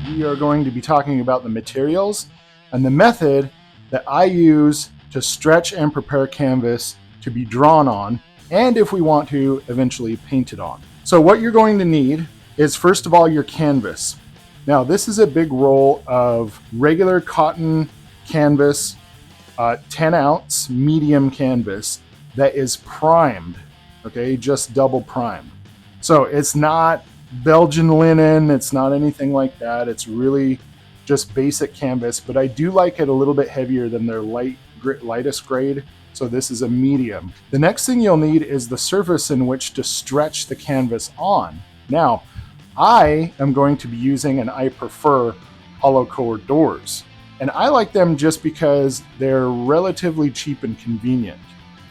we are going to be talking about the materials and the method that I use to stretch and prepare canvas to be drawn on, and if we want to, eventually paint it on. So what you're going to need is, first of all, your canvas. Now, this is a big roll of regular cotton canvas, 10 ounce medium canvas that is primed, okay, just double primed. So it's not Belgian linen, it's not anything like that. It's really just basic canvas, but I do like it a little bit heavier than their lightest grade. So this is a medium. The next thing you'll need is the surface in which to stretch the canvas on. Now, I am going to be using, and I prefer, hollow core doors. And I like them just because they're relatively cheap and convenient.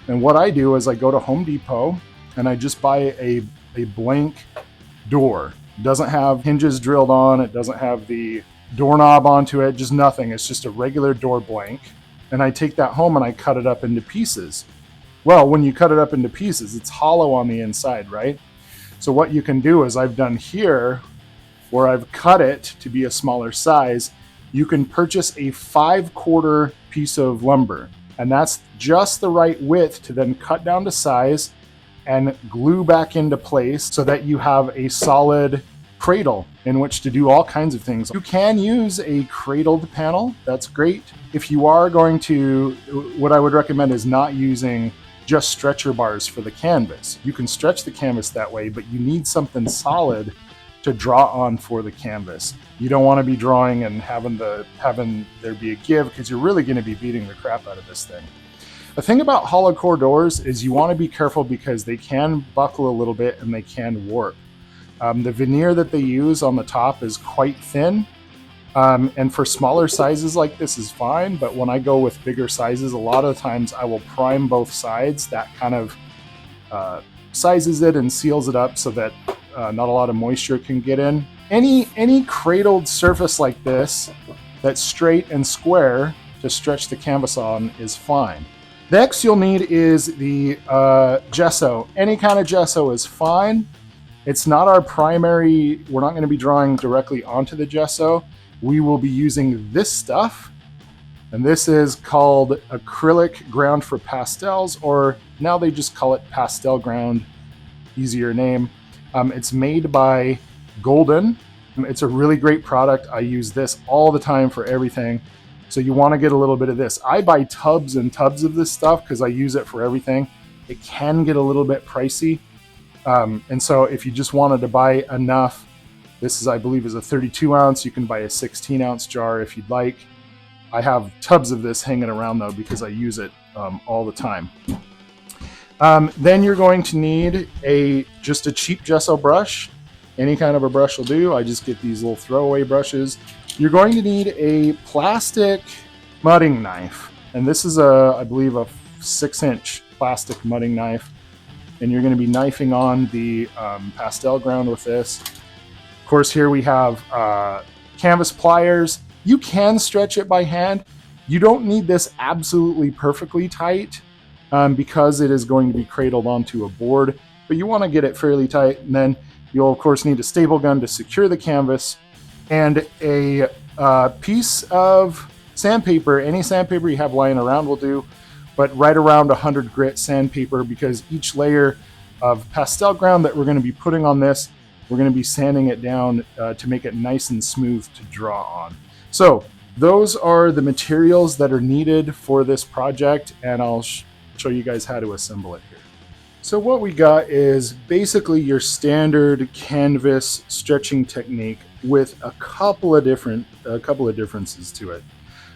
And what I do is I go to Home Depot and I just buy a blank door. It doesn't have hinges drilled on, it doesn't have the doorknob onto it, just nothing. It's just a regular door blank. And I take that home and I cut it up into pieces. Well, when you cut it up into pieces, it's hollow on the inside, right? So what you can do is, I've done here, where I've cut it to be a smaller size, you can purchase a 5/4 piece of lumber. And that's just the right width to then cut down to size and glue back into place so that you have a solid cradle in which to do all kinds of things. You can use a cradled panel, that's great. If you are going to, what I would recommend is not using just stretcher bars for the canvas. You can stretch the canvas that way, but you need something solid to draw on for the canvas. You don't want to be drawing and having there be a give, because you're really going to be beating the crap out of this thing. The thing about hollow core doors is you want to be careful because they can buckle a little bit and they can warp. The veneer that they use on the top is quite thin, and for smaller sizes like this is fine, but when I go with bigger sizes, a lot of times I will prime both sides. That kind of sizes it and seals it up so that not a lot of moisture can get in. Any cradled surface like this that's straight and square to stretch the canvas on is fine. Next you'll need is the gesso. Any kind of gesso is fine. It's not our primary, we're not going to be drawing directly onto the gesso. We will be using this stuff, and this is called acrylic ground for pastels, or now they just call it pastel ground, easier name. It's made by Golden. It's a really great product. I use this all the time for everything. So you want to get a little bit of this. I buy tubs and tubs of this stuff because I use it for everything. It can get a little bit pricey. And so if you just wanted to buy enough, this is, I believe, is a 32 ounce. You can buy a 16 ounce jar if you'd like. I have tubs of this hanging around though, because I use it all the time. Then you're going to need just a cheap gesso brush. Any kind of a brush will do. I just get these little throwaway brushes. You're going to need a plastic mudding knife. And this is I believe a 6-inch plastic mudding knife. And you're going to be knifing on the pastel ground with this. Of course, here we have canvas pliers. You can stretch it by hand. You don't need this absolutely perfectly tight because it is going to be cradled onto a board, but you want to get it fairly tight. And then you'll of course need a staple gun to secure the canvas, and a piece of sandpaper. Any sandpaper you have lying around will do, but right around 100 grit sandpaper, because each layer of pastel ground that we're going to be putting on this, we're going to be sanding it down to make it nice and smooth to draw on. So those are the materials that are needed for this project, and I'll show you guys how to assemble it here. So what we got is basically your standard canvas stretching technique with a couple of differences to it.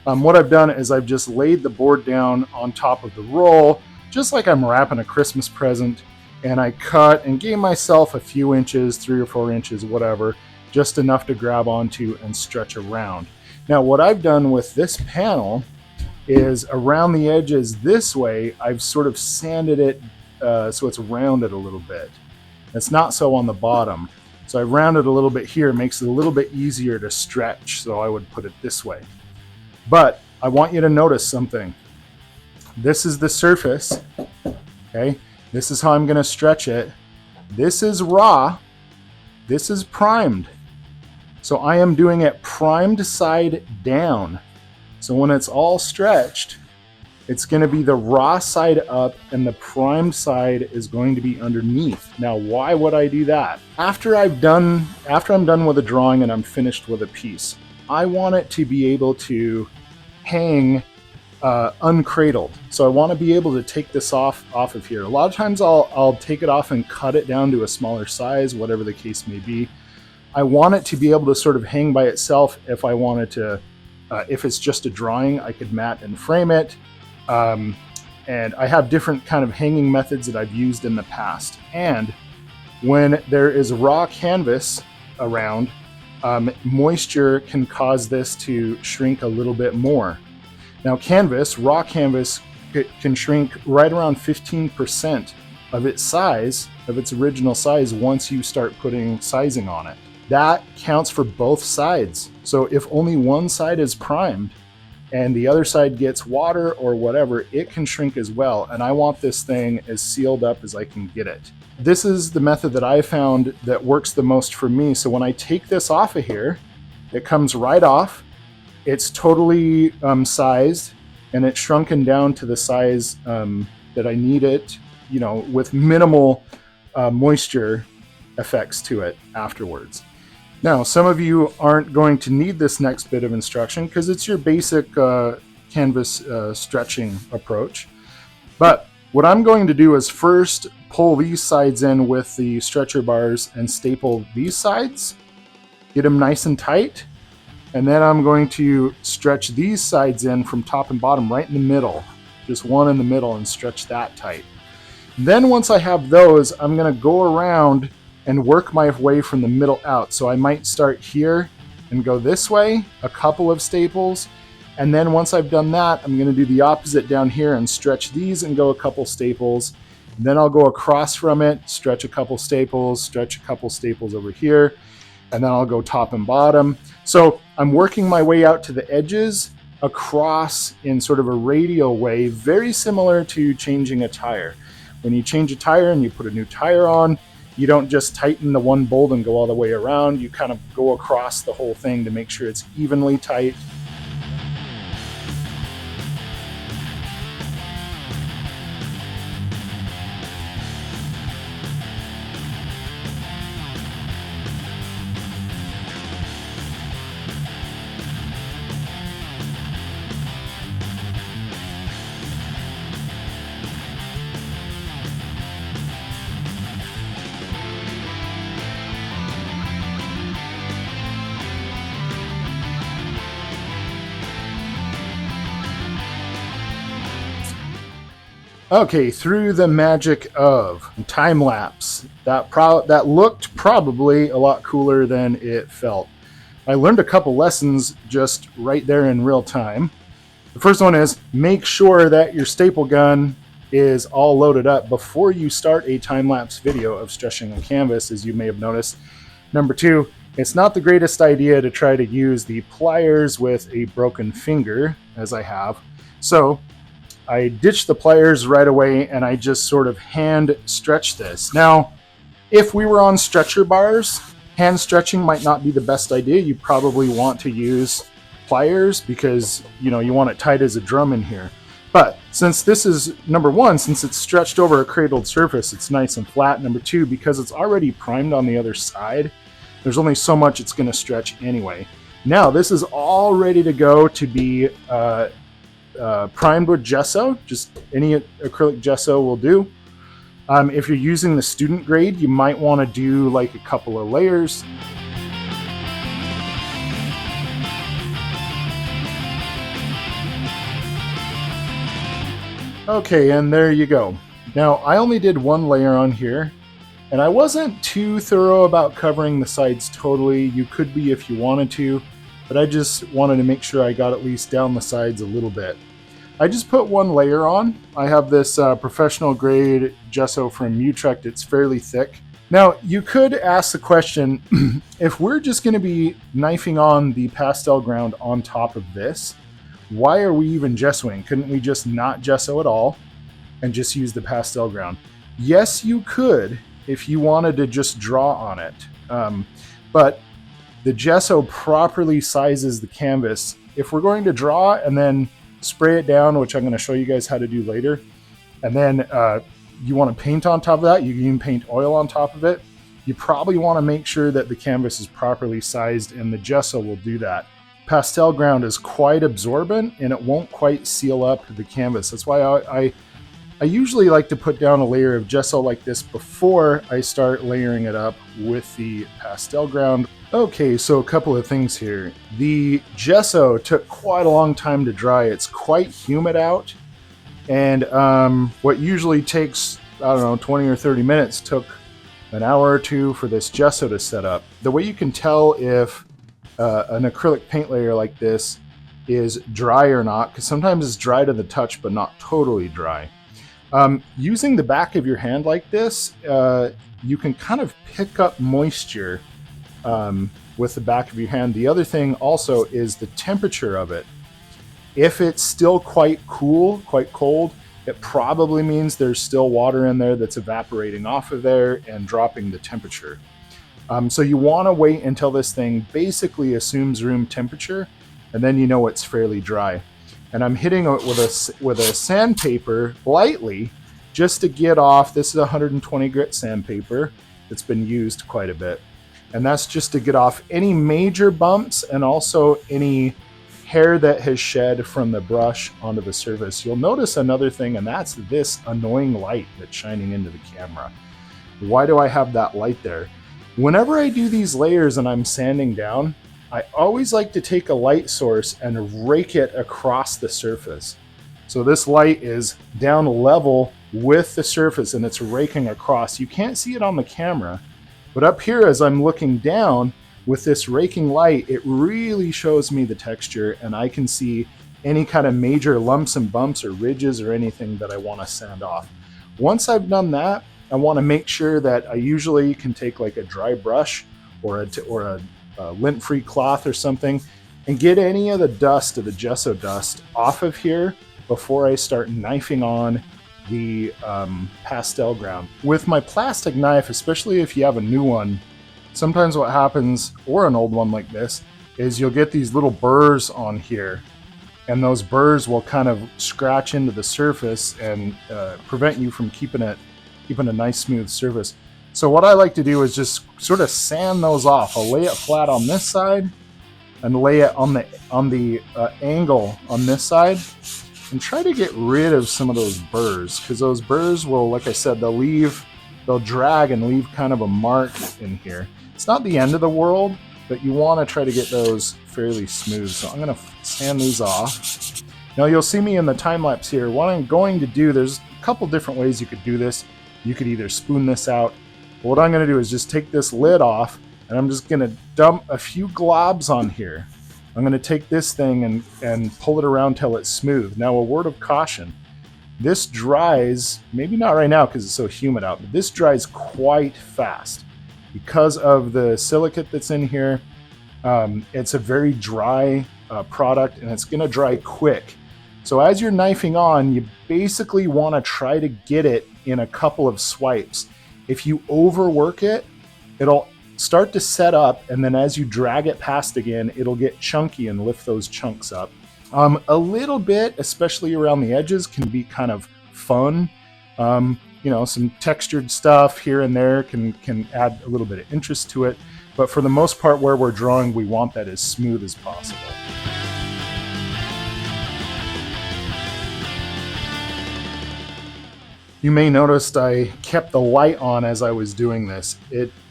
What I've done is I've just laid the board down on top of the roll, just like I'm wrapping a Christmas present, and I cut and gave myself a few inches, 3 or 4 inches, whatever, just enough to grab onto and stretch around. Now what I've done with this panel is around the edges this way, I've sort of sanded it so it's rounded a little bit. It's not so on the bottom. So I've rounded a little bit here. It makes it a little bit easier to stretch, so I would put it this way. But I want you to notice something. This is the surface, okay? This is how I'm going to stretch it. This is raw. This is primed. So I am doing it primed side down. So when it's all stretched, it's going to be the raw side up and the primed side is going to be underneath. Now, why would I do that? After I'm done with a drawing and I'm finished with a piece, I want it to be able to hang uncradled. So I want to be able to take this off of here. A lot of times I'll take it off and cut it down to a smaller size, whatever the case may be. I want it to be able to sort of hang by itself. If I wanted to, if it's just a drawing, I could mat and frame it. And I have different kind of hanging methods that I've used in the past. And when there is raw canvas around, moisture can cause this to shrink a little bit more. Now raw canvas can shrink right around 15% of its size, of its original size, once you start putting sizing on it. That counts for both sides. So if only one side is primed and the other side gets water or whatever, it can shrink as well. And I want this thing as sealed up as I can get it. This is the method that I found that works the most for me. So when I take this off of here, it comes right off. It's totally sized, and it's shrunken down to the size that I need it, with minimal moisture effects to it afterwards. Now, some of you aren't going to need this next bit of instruction because it's your basic canvas stretching approach. But what I'm going to do is first pull these sides in with the stretcher bars and staple these sides, get them nice and tight. And then I'm going to stretch these sides in from top and bottom right in the middle, just one in the middle, and stretch that tight. Then once I have those, I'm going to go around and work my way from the middle out. So I might start here and go this way, a couple of staples. And then once I've done that, I'm going to do the opposite down here and stretch these and go a couple staples. And then I'll go across from it, stretch a couple staples over here. And then I'll go top and bottom. So I'm working my way out to the edges across in sort of a radial way, very similar to changing a tire. When you change a tire and you put a new tire on, you don't just tighten the one bolt and go all the way around. You kind of go across the whole thing to make sure it's evenly tight. Okay, through the magic of time lapse, that looked probably a lot cooler than it felt. I learned a couple lessons just right there in real time. The first one is make sure that your staple gun is all loaded up before you start a time lapse video of stretching a canvas, as you may have noticed. Number two, it's not the greatest idea to try to use the pliers with a broken finger, as I have. So I ditched the pliers right away and I just sort of hand stretch this. Now, if we were on stretcher bars, hand stretching might not be the best idea. You probably want to use pliers because you want it tight as a drum in here. But since this is, number one, since it's stretched over a cradled surface, it's nice and flat. Number two, because it's already primed on the other side, there's only so much it's going to stretch anyway. Now, this is all ready to go to be primed with gesso. Just any acrylic gesso will do. If you're using the student grade, you might want to do like a couple of layers. Okay, and there you go. Now, I only did one layer on here, and I wasn't too thorough about covering the sides totally. You could be if you wanted to, but I just wanted to make sure I got at least down the sides a little bit. I just put one layer on. I have this professional grade gesso from Utrecht. It's fairly thick. Now, you could ask the question, if we're just going to be knifing on the pastel ground on top of this, why are we even gessoing? Couldn't we just not gesso at all and just use the pastel ground? Yes, you could if you wanted to just draw on it. But the gesso properly sizes the canvas. If we're going to draw and then spray it down, which I'm going to show you guys how to do later, and then you want to paint on top of that, you can even paint oil on top of it. You probably want to make sure that the canvas is properly sized, and the gesso will do that. Pastel ground is quite absorbent and it won't quite seal up the canvas. That's why I usually like to put down a layer of gesso like this before I start layering it up with the pastel ground. Okay, so a couple of things here. The gesso took quite a long time to dry. It's quite humid out, and what usually takes, I don't know, 20 or 30 minutes took an hour or two for this gesso to set up. The way you can tell if an acrylic paint layer like this is dry or not, because sometimes it's dry to the touch but not totally dry. Using the back of your hand like this, you can kind of pick up moisture with the back of your hand. The other thing also is the temperature of it. If it's still quite cool, quite cold, it probably means there's still water in there that's evaporating off of there and dropping the temperature. So you want to wait until this thing basically assumes room temperature, and then you know it's fairly dry. And I'm hitting it with a sandpaper lightly just to get off. This is 120 grit sandpaper that's been used quite a bit. And that's just to get off any major bumps and also any hair that has shed from the brush onto the surface. You'll notice another thing, and that's this annoying light that's shining into the camera. Why do I have that light there? Whenever I do these layers and I'm sanding down, I always like to take a light source and rake it across the surface. So this light is down level with the surface and it's raking across. You can't see it on the camera, but up here as I'm looking down with this raking light, it really shows me the texture, and I can see any kind of major lumps and bumps or ridges or anything that I want to sand off. Once I've done that, I want to make sure that I usually can take like a dry brush or a lint-free cloth or something and get any of the dust of the gesso dust off of here before I start knifing on the pastel ground. With my plastic knife, especially if you have a new one, sometimes what happens, or an old one like this, is you'll get these little burrs on here, and those burrs will kind of scratch into the surface and prevent you from keeping a nice smooth surface. So what I like to do is just sort of sand those off. I'll lay it flat on this side and lay it on the angle on this side and try to get rid of some of those burrs, because those burrs will, like I said, they'll drag and leave kind of a mark in here. It's not the end of the world, but you want to try to get those fairly smooth. So I'm going to sand these off. Now you'll see me in the time lapse here. What I'm going to do, there's a couple different ways you could do this. You could either spoon this out. But what I'm going to do is just take this lid off, and I'm just going to dump a few globs on here. I'm going to take this thing and pull it around till it's smooth. Now, a word of caution. This dries, maybe not right now because it's so humid out, but this dries quite fast. Because of the silicate that's in here, it's a very dry product, and it's going to dry quick. So as you're knifing on, you basically want to try to get it in a couple of swipes. If you overwork it, it'll start to set up, and then as you drag it past again, it'll get chunky and lift those chunks up. A little bit, especially around the edges, can be kind of fun. Some textured stuff here and there can add a little bit of interest to it. But for the most part, where we're drawing, we want that as smooth as possible. You may notice I kept the light on as I was doing this.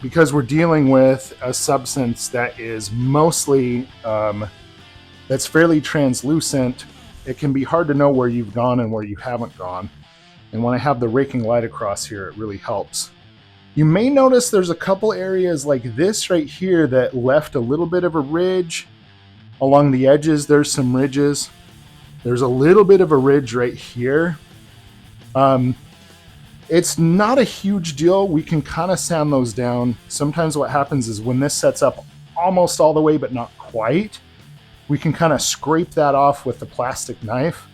Because we're dealing with a substance that is mostly, that's fairly translucent, it can be hard to know where you've gone and where you haven't gone. And when I have the raking light across here, it really helps. You may notice there's a couple areas like this right here that left a little bit of a ridge. Along the edges, there's some ridges. There's a little bit of a ridge right here. It's not a huge deal. We can kind of sand those down. Sometimes what happens is when this sets up almost all the way, but not quite, we can kind of scrape that off with the plastic knife.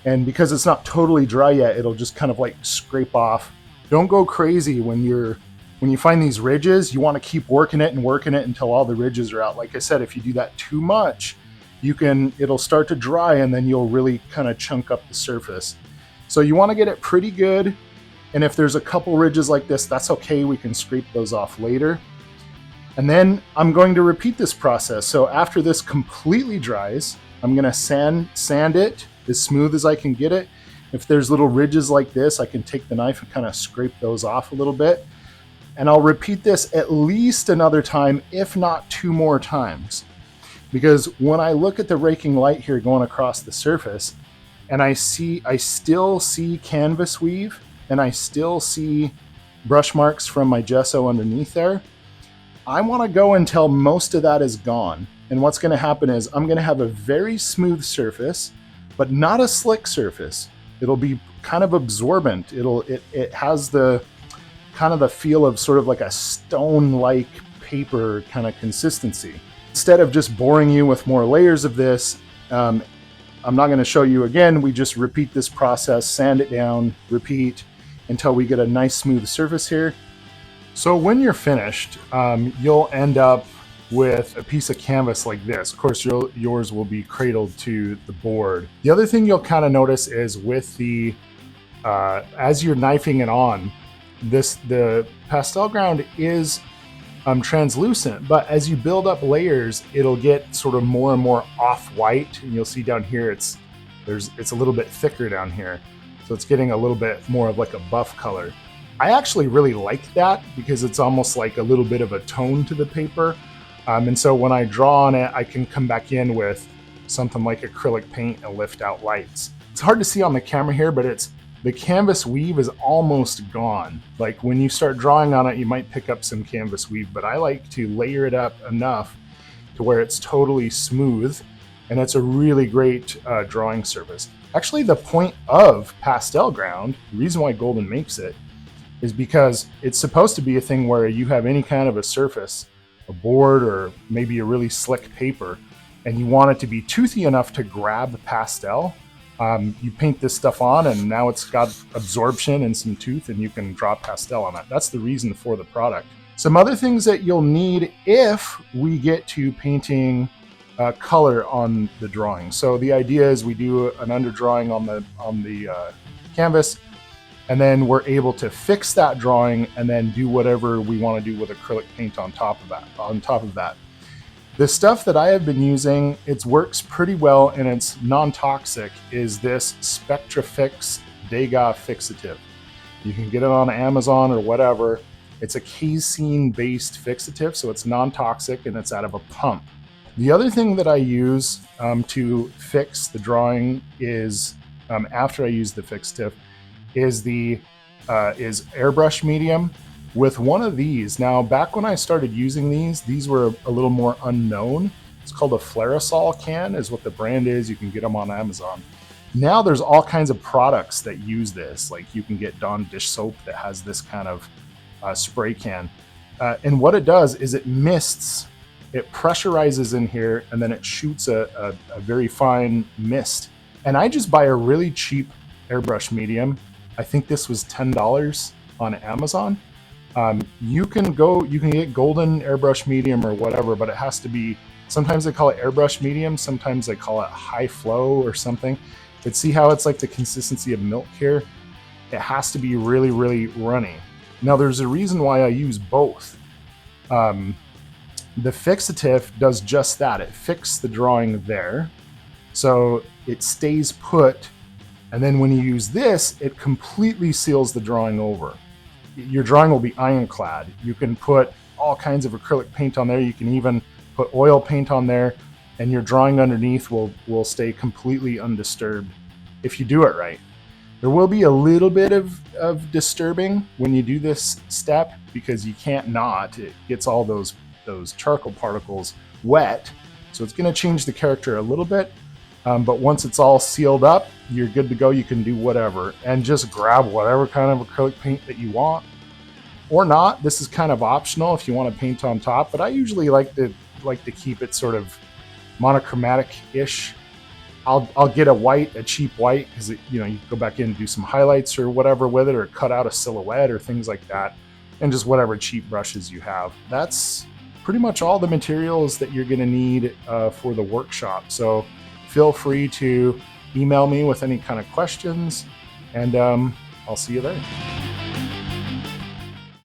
And because it's not totally dry yet, it'll just kind of like scrape off. Don't go crazy when you're When you find these ridges, you want to keep working it until all the ridges are out. Like I said, if you do that too much, it'll start to dry and then you'll really kind of chunk up the surface. So you want to get it pretty good. And if there's a couple ridges like this, that's okay. We can scrape those off later. And then I'm going to repeat this process. So after this completely dries, I'm going to sand it as smooth as I can get it. If there's little ridges like this, I can take the knife and kind of scrape those off a little bit. And I'll repeat this at least another time, if not 2 more times. Because when I look at the raking light here going across the surface, and I still see canvas weave, and I still see brush marks from my gesso underneath there, I want to go until most of that is gone. And what's going to happen is I'm going to have a very smooth surface, but not a slick surface. It'll be kind of absorbent. It has the kind of the feel of sort of like a stone-like paper kind of consistency. Instead of just boring you with more layers of this, I'm not going to show you again. We just repeat this process, sand it down, repeat until we get a nice smooth surface here. So when you're finished, you'll end up with a piece of canvas like this. Of course, yours will be cradled to the board. The other thing you'll kind of notice is with the, as you're knifing it on, the pastel ground is translucent, but as you build up layers, it'll get sort of more and more off-white. And you'll see down here, it's a little bit thicker down here. So it's getting a little bit more of like a buff color. I actually really like that because it's almost like a little bit of a tone to the paper. And so when I draw on it, I can come back in with something like acrylic paint and lift out lights. It's hard to see on the camera here, but the canvas weave is almost gone. Like when you start drawing on it, you might pick up some canvas weave, but I like to layer it up enough to where it's totally smooth, and it's a really great drawing surface. Actually, the point of pastel ground, the reason why Golden makes it, is because it's supposed to be a thing where you have any kind of a surface, a board or maybe a really slick paper, and you want it to be toothy enough to grab pastel. You paint this stuff on and now it's got absorption and some tooth and you can draw pastel on it. That's the reason for the product. Some other things that you'll need if we get to painting color on the drawing. So the idea is we do an underdrawing on the canvas, and then we're able to fix that drawing and then do whatever we want to do with acrylic paint on top of that. The stuff that I have been using, it works pretty well and it's non-toxic, is this Spectrafix Degas fixative. You can get it on Amazon or whatever. It's a casein-based fixative, so it's non-toxic and it's out of a pump. The other thing that I use to fix the drawing is, after I use the fixative, is airbrush medium with one of these. Now, back when I started using these were a little more unknown. It's called a Flairosol can is what the brand is. You can get them on Amazon. Now there's all kinds of products that use this. Like you can get Dawn dish soap that has this kind of spray can. And what it does is it mists, it pressurizes in here, and then it shoots a very fine mist. And I just buy a really cheap airbrush medium. I think this was $10 on Amazon. You can get golden airbrush medium or whatever, but it has to be, sometimes they call it airbrush medium, sometimes they call it high flow or something. But see how it's like the consistency of milk here? It has to be really, really runny. Now there's a reason why I use both. The fixative does just that. It fixes the drawing there, so it stays put. And then when you use this, it completely seals the drawing over. Your drawing will be ironclad. You can put all kinds of acrylic paint on there. You can even put oil paint on there, and your drawing underneath will stay completely undisturbed if you do it right. There will be a little bit of disturbing when you do this step because you can't not. It gets all those charcoal particles wet, so it's going to change the character a little bit. But once it's all sealed up, you're good to go. You can do whatever and just grab whatever kind of acrylic paint that you want or not. This is kind of optional if you want to paint on top, but I usually like to keep it sort of monochromatic-ish. I'll get a cheap white, because you can go back in and do some highlights or whatever with it, or cut out a silhouette or things like that. and just whatever cheap brushes you have. That's pretty much all the materials that you're going to need for the workshop. So feel free to email me with any kind of questions, and I'll see you there.